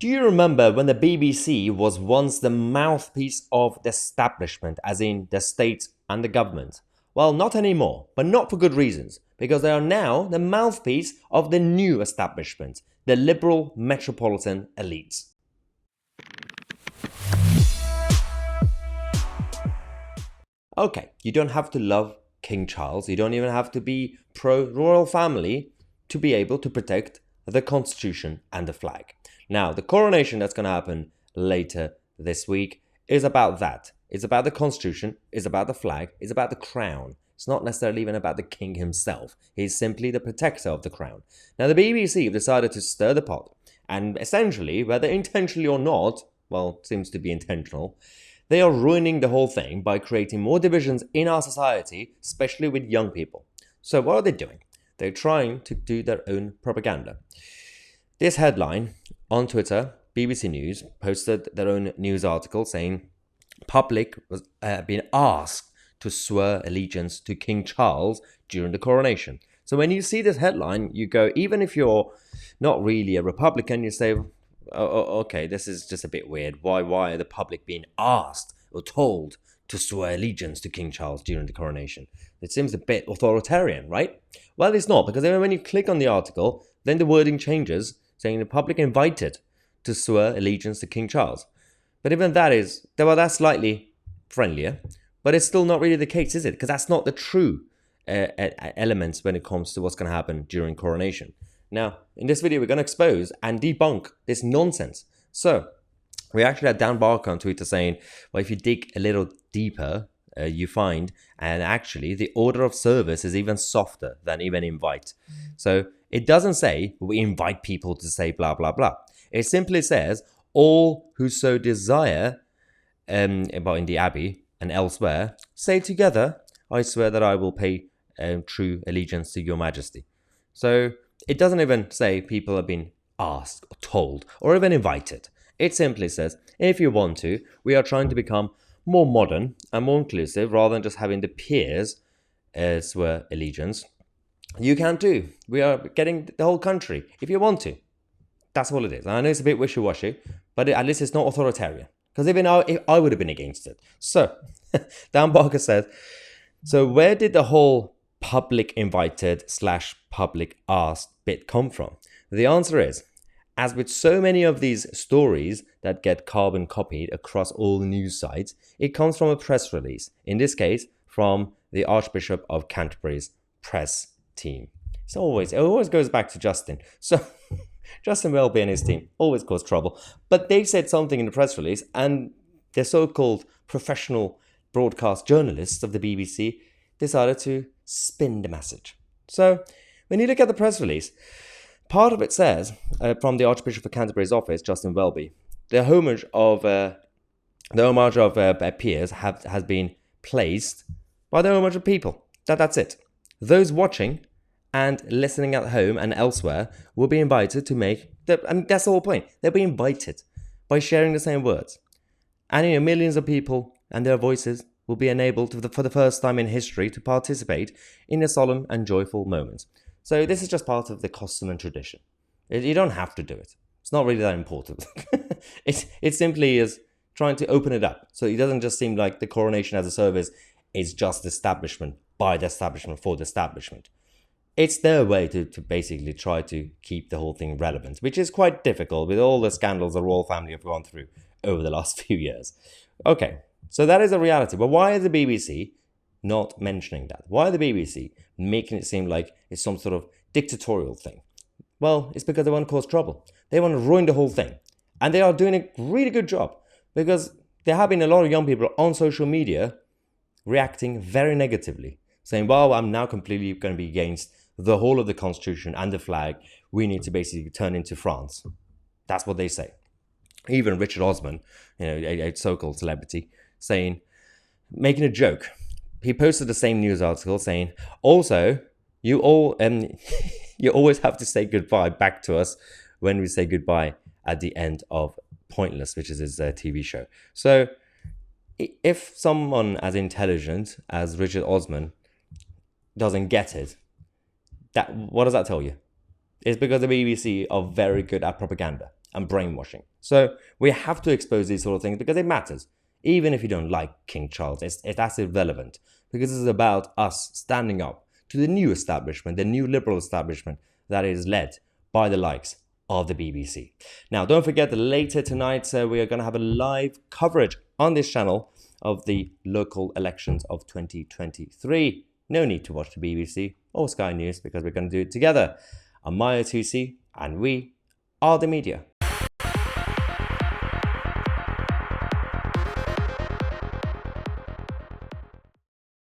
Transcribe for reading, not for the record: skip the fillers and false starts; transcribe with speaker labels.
Speaker 1: Do you remember when the BBC was once the mouthpiece of the establishment, as in the state and the government? Well, not anymore, but not for good reasons, because they are now the mouthpiece of the new establishment, the liberal metropolitan elites. Okay, you don't have to love King Charles, you don't even have to be pro-royal family to be able to protect the constitution and the flag. Now, the coronation that's going to happen later this week is about that. It's about the constitution, it's about the flag, it's about the crown. It's not necessarily even about the king himself. He's simply the protector of the crown. Now, the BBC have decided to stir the pot, and essentially, whether intentionally or not, well, it seems to be intentional, they are ruining the whole thing by creating more divisions in our society, especially with young people. So what are they doing? They're trying to do their own propaganda. This headline on Twitter, BBC News, posted their own news article saying public was being asked to swear allegiance to King Charles during the coronation. So when you see this headline, you go, even if you're not really a Republican, you say, okay, this is just a bit weird. Why are the public being asked or told to swear allegiance to King Charles during the coronation? It seems a bit authoritarian, right? Well, it's not, because when you click on the article, then the wording changes, saying the public invited to swear allegiance to King Charles. But even that is, well, that's slightly friendlier, but it's still not really the case, is it? Because that's not the true elements when it comes to what's going to happen during coronation. Now, in this video, we're going to expose and debunk this nonsense. So, we actually had Dan Barker on Twitter saying, well, if you dig a little deeper, you find, and actually the order of service is even softer than even invite. So, it doesn't say we invite people to say blah, blah, blah. It simply says all who so desire, in the Abbey and elsewhere, say together, I swear that I will pay true allegiance to your majesty. So, it doesn't even say people have been asked or told or even invited. It simply says, if you want to, we are trying to become more modern and more inclusive rather than just having the peers swear allegiance. You can too. We are getting the whole country if you want to. That's all it is. I know it's a bit wishy-washy, but at least it's not authoritarian. Because even I would have been against it. So, Dan Barker said, so where did the whole public invited / public asked bit come from? The answer is, as with so many of these stories that get carbon copied across all news sites, it comes from a press release. In this case, from the Archbishop of Canterbury's press team. It always goes back to Justin. So Justin Welby and his team always cause trouble. But they said something in the press release, and the so-called professional broadcast journalists of the BBC decided to spin the message. So when you look at the press release, part of it says, from the Archbishop of Canterbury's office, Justin Welby, the homage of peers has been placed by the homage of people. That's it. Those watching and listening at home and elsewhere will be invited to make, that's the whole point. They'll be invited by sharing the same words. And millions of people and their voices will be enabled for the first time in history to participate in a solemn and joyful moment. So this is just part of the custom and tradition. You don't have to do it. It's not really that important. It simply is trying to open it up. So it doesn't just seem like the coronation as a service is just establishment by the establishment for the establishment. It's their way to basically try to keep the whole thing relevant, which is quite difficult with all the scandals the royal family have gone through over the last few years. Okay, so that is a reality. But why is the BBC not mentioning that? Why are the BBC making it seem like it's some sort of dictatorial thing? Well, it's because they want to cause trouble. They want to ruin the whole thing. And they are doing a really good job, because there have been a lot of young people on social media reacting very negatively, saying, well, I'm now completely going to be against the whole of the constitution and the flag. We need to basically turn into France. That's what they say. Even Richard Osman, a so-called celebrity, making a joke. He posted the same news article saying, also, you always have to say goodbye back to us when we say goodbye at the end of Pointless, which is his TV show. So if someone as intelligent as Richard Osman doesn't get it, what does that tell you? It's because the BBC are very good at propaganda. and brainwashing. So we have to expose these sort of things because it matters. Even if you don't like King Charles, that's irrelevant because this is about us standing up to the new establishment, the new liberal establishment that is led by the likes of the BBC. Now, don't forget that later tonight we are going to have a live coverage on this channel of the local elections of 2023. No need to watch the BBC or Sky News because we're going to do it together. I'm Mahyar Tousi, and we are the media.